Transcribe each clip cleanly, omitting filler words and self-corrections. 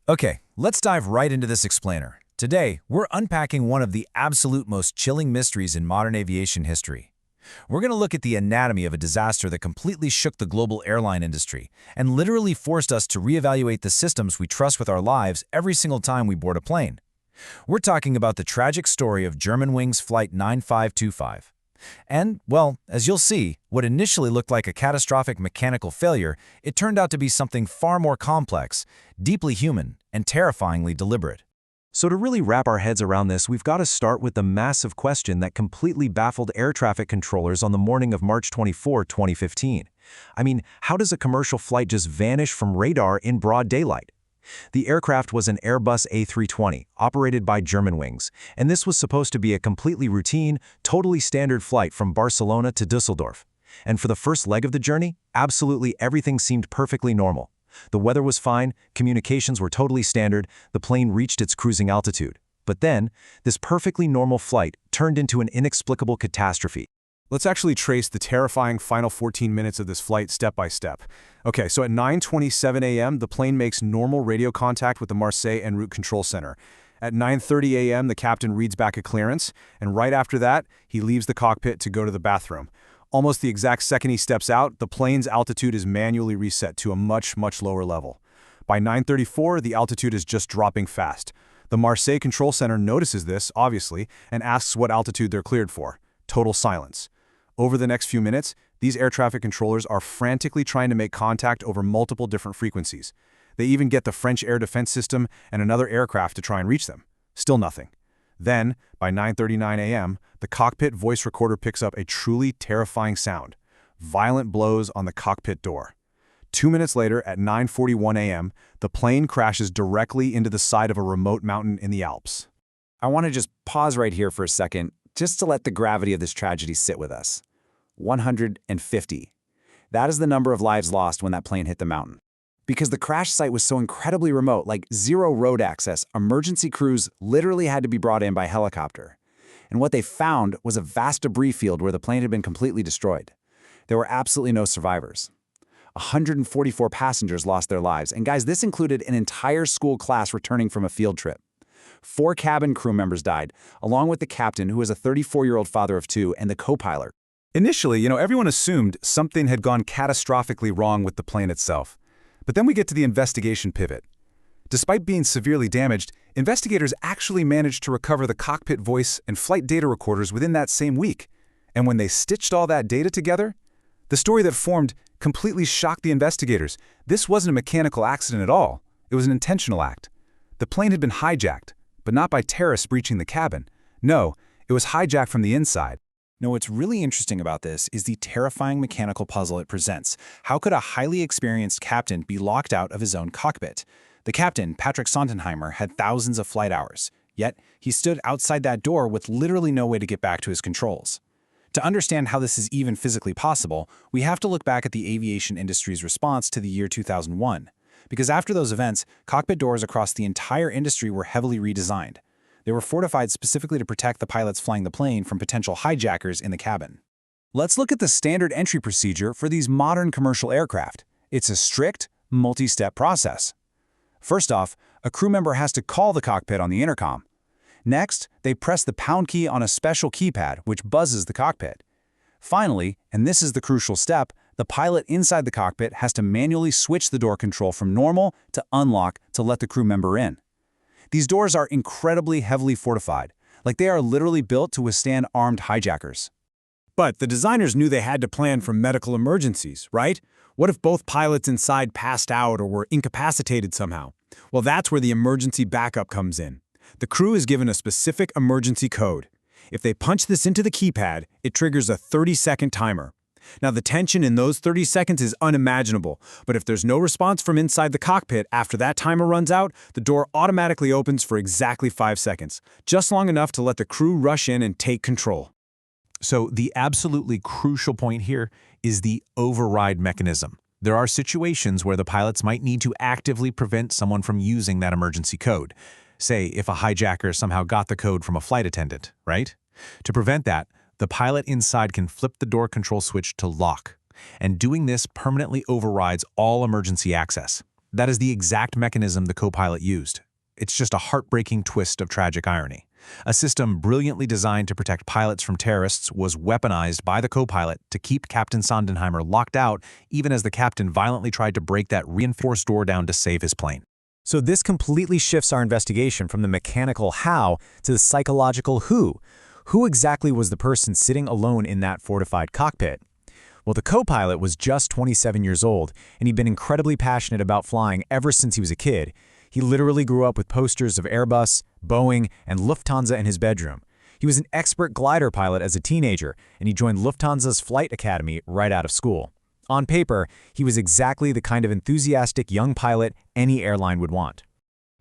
Okay, let's dive right into this explainer. Today, we're unpacking one of the absolute most chilling mysteries in modern aviation history. We're going to look at the anatomy of a disaster that completely shook the global airline industry and literally forced us to reevaluate the systems we trust with our lives every single time we board a plane. We're talking about the tragic story of Germanwings Flight 9525. And, well, as you'll see, what initially looked like a catastrophic mechanical failure, it turned out to be something far more complex, deeply human, and terrifyingly deliberate. So to really wrap our heads around this, we've got to start with the massive question that completely baffled air traffic controllers on the morning of March 24, 2015. I mean, how does a commercial flight just vanish from radar in broad daylight? The aircraft was an Airbus A320, operated by Germanwings, and this was supposed to be a completely routine, totally standard flight from Barcelona to Düsseldorf. And for the first leg of the journey, absolutely everything seemed perfectly normal. The weather was fine, communications were totally standard, the plane reached its cruising altitude. But then, this perfectly normal flight turned into an inexplicable catastrophe. Let's actually trace the terrifying final 14 minutes of this flight step by step. Okay, so at 9:27 a.m., the plane makes normal radio contact with the Marseille en route control center. At 9:30 a.m., the captain reads back a clearance, and right after that, he leaves the cockpit to go to the bathroom. Almost the exact second he steps out, the plane's altitude is manually reset to a much lower level. By 9:34, the altitude is just dropping fast. The Marseille control center notices this, obviously, and asks what altitude they're cleared for. Total silence. Over the next few minutes, these air traffic controllers are frantically trying to make contact over multiple different frequencies. They even get the French air defense system and another aircraft to try and reach them. Still nothing. Then, by 9:39 a.m., the cockpit voice recorder picks up a truly terrifying sound. Violent blows on the cockpit door. 2 minutes later, at 9:41 a.m., the plane crashes directly into the side of a remote mountain in the Alps. I want to just pause right here for a second, just to let the gravity of this tragedy sit with us. 150. That is the number of lives lost when that plane hit the mountain. Because the crash site was so incredibly remote, like zero road access, emergency crews literally had to be brought in by helicopter. And what they found was a vast debris field where the plane had been completely destroyed. There were absolutely no survivors. 144 passengers lost their lives, and guys, this included an entire school class returning from a field trip. 4 cabin crew members died, along with the captain, who was a 34-year-old father of 2, and the co-pilot. Initially, everyone assumed something had gone catastrophically wrong with the plane itself. But then we get to the investigation pivot. Despite being severely damaged, investigators actually managed to recover the cockpit voice and flight data recorders within that same week. And when they stitched all that data together, the story that formed completely shocked the investigators. This wasn't a mechanical accident at all. It was an intentional act. The plane had been hijacked, but not by terrorists breaching the cabin. No, it was hijacked from the inside. Now, what's really interesting about this is the terrifying mechanical puzzle it presents. How could a highly experienced captain be locked out of his own cockpit? The captain, Patrick Sontenheimer, had thousands of flight hours, yet he stood outside that door with literally no way to get back to his controls. To understand how this is even physically possible, we have to look back at the aviation industry's response to the year 2001. Because after those events, cockpit doors across the entire industry were heavily redesigned. They were fortified specifically to protect the pilots flying the plane from potential hijackers in the cabin. Let's look at the standard entry procedure for these modern commercial aircraft. It's a strict, multi-step process. First off, a crew member has to call the cockpit on the intercom. Next, they press the pound key on a special keypad, which buzzes the cockpit. Finally, and this is the crucial step, the pilot inside the cockpit has to manually switch the door control from normal to unlock to let the crew member in. These doors are incredibly heavily fortified, like they are literally built to withstand armed hijackers. But the designers knew they had to plan for medical emergencies, right? What if both pilots inside passed out or were incapacitated somehow? Well, that's where the emergency backup comes in. The crew is given a specific emergency code. If they punch this into the keypad, it triggers a 30-second timer. Now, the tension in those 30 seconds is unimaginable, but if there's no response from inside the cockpit after that timer runs out, the door automatically opens for exactly 5 seconds, just long enough to let the crew rush in and take control. So the absolutely crucial point here is the override mechanism. There are situations where the pilots might need to actively prevent someone from using that emergency code. Say, if a hijacker somehow got the code from a flight attendant, right? To prevent that, the pilot inside can flip the door control switch to lock, and doing this permanently overrides all emergency access. That is the exact mechanism the co-pilot used. It's just a heartbreaking twist of tragic irony. A system brilliantly designed to protect pilots from terrorists was weaponized by the co-pilot to keep Captain Sondenheimer locked out even as the captain violently tried to break that reinforced door down to save his plane. So this completely shifts our investigation from the mechanical how to the psychological who. Who exactly was the person sitting alone in that fortified cockpit? Well, the co-pilot was just 27 years old, and he'd been incredibly passionate about flying ever since he was a kid. He literally grew up with posters of Airbus, Boeing, and Lufthansa in his bedroom. He was an expert glider pilot as a teenager, and he joined Lufthansa's flight academy right out of school. On paper, he was exactly the kind of enthusiastic young pilot any airline would want.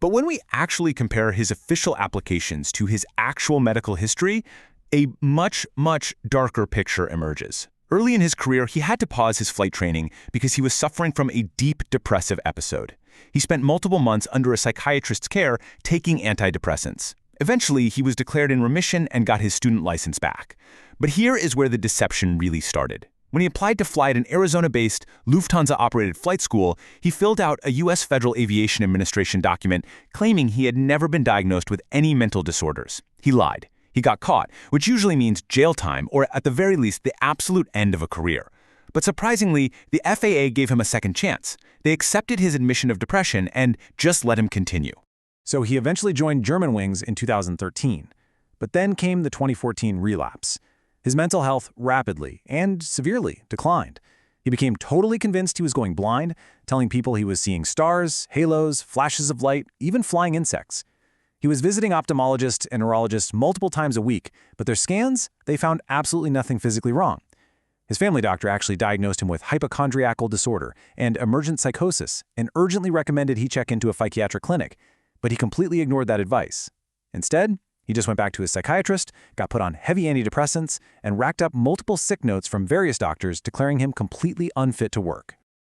But when we actually compare his official applications to his actual medical history, a much, much darker picture emerges. Early in his career, he had to pause his flight training because he was suffering from a deep depressive episode. He spent multiple months under a psychiatrist's care taking antidepressants. Eventually, he was declared in remission and got his student license back. But here is where the deception really started. When he applied to fly at an Arizona-based, Lufthansa-operated flight school, he filled out a U.S. Federal Aviation Administration document claiming he had never been diagnosed with any mental disorders. He lied. He got caught, which usually means jail time or, at the very least, the absolute end of a career. But surprisingly, the FAA gave him a second chance. They accepted his admission of depression and just let him continue. So he eventually joined Germanwings in 2013. But then came the 2014 relapse. His mental health rapidly and severely declined. He became totally convinced he was going blind, telling people he was seeing stars, halos, flashes of light, even flying insects. He was visiting ophthalmologists and neurologists multiple times a week, but their scans, they found absolutely nothing physically wrong. His family doctor actually diagnosed him with hypochondriacal disorder and emergent psychosis and urgently recommended he check into a psychiatric clinic, but he completely ignored that advice. Instead, he just went back to his psychiatrist, got put on heavy antidepressants, and racked up multiple sick notes from various doctors declaring him completely unfit to work.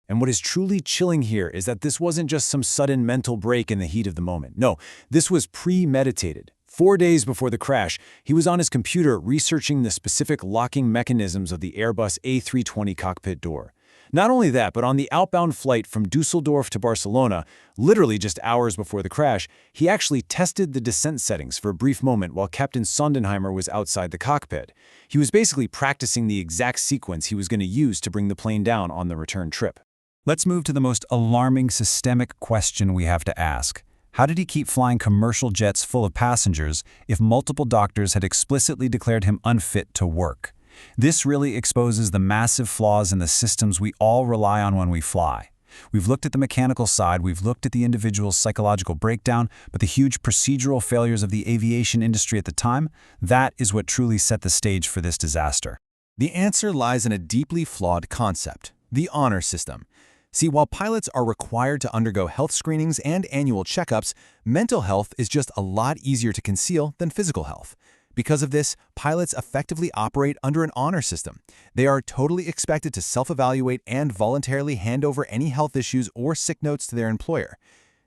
And what is truly chilling here is that this wasn't just some sudden mental break in the heat of the moment. No, this was premeditated. 4 days before the crash, he was on his computer researching the specific locking mechanisms of the Airbus A320 cockpit door. Not only that, but on the outbound flight from Dusseldorf to Barcelona, literally just hours before the crash, he actually tested the descent settings for a brief moment while Captain Sondenheimer was outside the cockpit. He was basically practicing the exact sequence he was going to use to bring the plane down on the return trip. Let's move to the most alarming systemic question we have to ask. How did he keep flying commercial jets full of passengers if multiple doctors had explicitly declared him unfit to work? This really exposes the massive flaws in the systems we all rely on when we fly. We've looked at the mechanical side, we've looked at the individual's psychological breakdown, but the huge procedural failures of the aviation industry at the time, that is what truly set the stage for this disaster. The answer lies in a deeply flawed concept, the honor system. See, while pilots are required to undergo health screenings and annual checkups, mental health is just a lot easier to conceal than physical health. Because of this, pilots effectively operate under an honor system. They are totally expected to self-evaluate and voluntarily hand over any health issues or sick notes to their employer.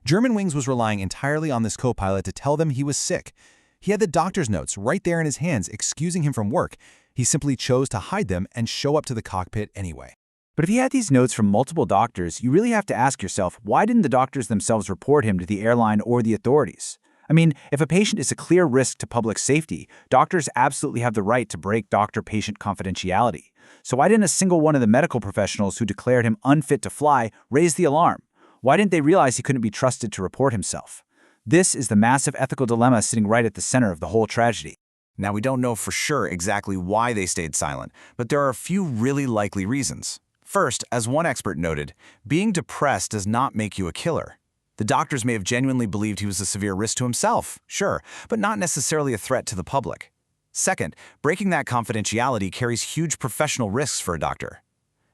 Germanwings was relying entirely on this co-pilot to tell them he was sick. He had the doctor's notes right there in his hands excusing him from work. He simply chose to hide them and show up to the cockpit anyway. But if he had these notes from multiple doctors, you really have to ask yourself, why didn't the doctors themselves report him to the airline or the authorities? I mean, if a patient is a clear risk to public safety, doctors absolutely have the right to break doctor-patient confidentiality. So why didn't a single one of the medical professionals who declared him unfit to fly raise the alarm? Why didn't they realize he couldn't be trusted to report himself? This is the massive ethical dilemma sitting right at the center of the whole tragedy. Now, we don't know for sure exactly why they stayed silent, but there are a few really likely reasons. First, as one expert noted, being depressed does not make you a killer. The doctors may have genuinely believed he was a severe risk to himself, sure, but not necessarily a threat to the public. Second, breaking that confidentiality carries huge professional risks for a doctor.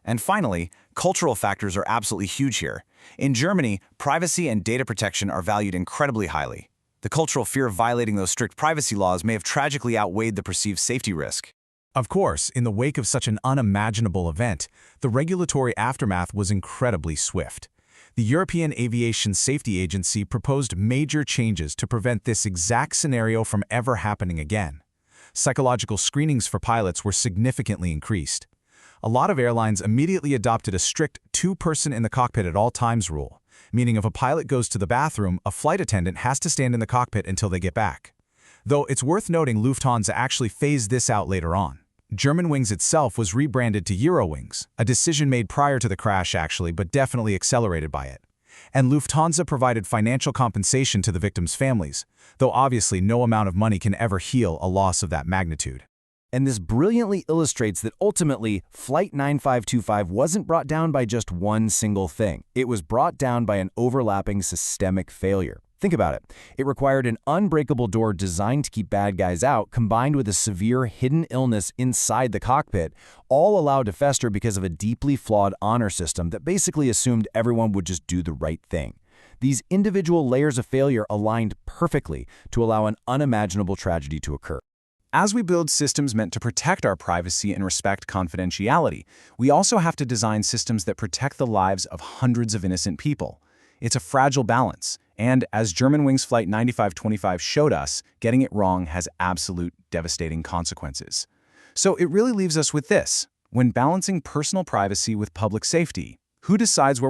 And finally, cultural factors are absolutely huge here. In Germany, privacy and data protection are valued incredibly highly. The cultural fear of violating those strict privacy laws may have tragically outweighed the perceived safety risk. Of course, in the wake of such an unimaginable event, the regulatory aftermath was incredibly swift. The European Aviation Safety Agency proposed major changes to prevent this exact scenario from ever happening again. Psychological screenings for pilots were significantly increased. A lot of airlines immediately adopted a strict two-person in the cockpit at all times rule. meaning if a pilot goes to the bathroom, a flight attendant has to stand in the cockpit until they get back. Though it's worth noting Lufthansa actually phased this out later on. Germanwings itself was rebranded to Eurowings, a decision made prior to the crash actually, but definitely accelerated by it. And Lufthansa provided financial compensation to the victims' families, though obviously no amount of money can ever heal a loss of that magnitude. And this brilliantly illustrates that ultimately, Flight 9525 wasn't brought down by just one single thing. It was brought down by an overlapping systemic failure. Think about it. It required an unbreakable door designed to keep bad guys out, combined with a severe hidden illness inside the cockpit, all allowed to fester because of a deeply flawed honor system that basically assumed everyone would just do the right thing. These individual layers of failure aligned perfectly to allow an unimaginable tragedy to occur. As we build systems meant to protect our privacy and respect confidentiality, we also have to design systems that protect the lives of hundreds of innocent people. It's a fragile balance, and as Germanwings Flight 9525 showed us, getting it wrong has absolute devastating consequences. So it really leaves us with this. When balancing personal privacy with public safety, who decides where we